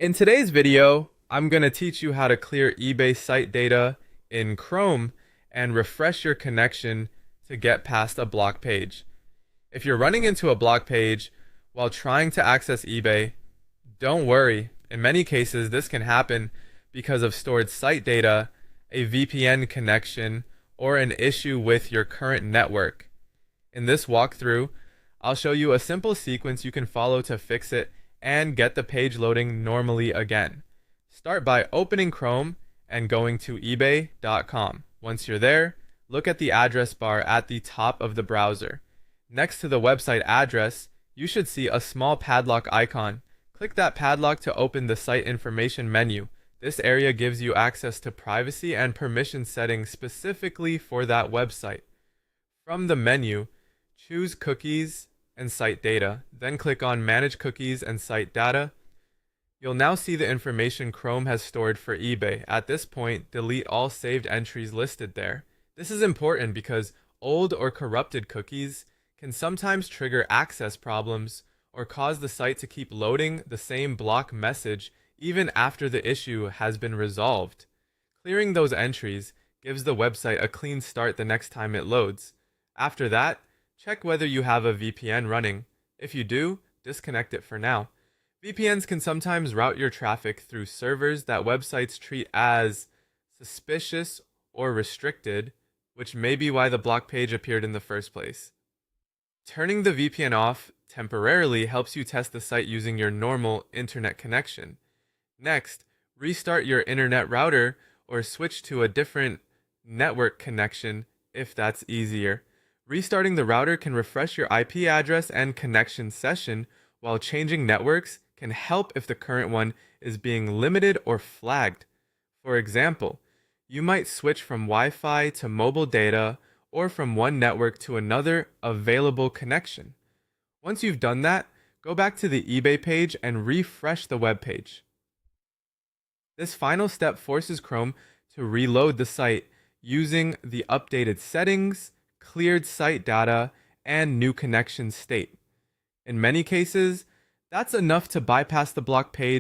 In today's video, I'm going to teach you how to clear eBay site data in Chrome and refresh your connection to get past a block page. If you're running into a block page while trying to access eBay, don't worry. In many cases, this can happen because of stored site data, a VPN connection, or an issue with your current network. In this walkthrough, I'll show you a simple sequence you can follow to fix it and get the page loading normally again. Start by opening Chrome and going to ebay.com. Once you're there, look at the address bar at the top of the browser. Next to the website address, you should see a small padlock icon. Click that padlock to open the site information menu. This area gives you access to privacy and permission settings specifically for that website. From the menu, choose Cookies and Site Data, then click on Manage Cookies and Site Data. You'll now see the information Chrome has stored for eBay. At this point, delete all saved entries listed there. This is important because old or corrupted cookies can sometimes trigger access problems or cause the site to keep loading the same block message even after the issue has been resolved. Clearing those entries gives the website a clean start the next time it loads. After that, check whether you have a VPN running. If you do, disconnect it for now. VPNs can sometimes route your traffic through servers that websites treat as suspicious or restricted, which may be why the block page appeared in the first place. Turning the VPN off temporarily helps you test the site using your normal internet connection. Next, restart your internet router or switch to a different network connection if that's easier. Restarting the router can refresh your IP address and connection session, while changing networks can help if the current one is being limited or flagged. For example, you might switch from Wi-Fi to mobile data or from one network to another available connection. Once you've done that, go back to the eBay page and refresh the web page. This final step forces Chrome to reload the site using the updated settings, cleared site data, and new connection state. In many cases, that's enough to bypass the block page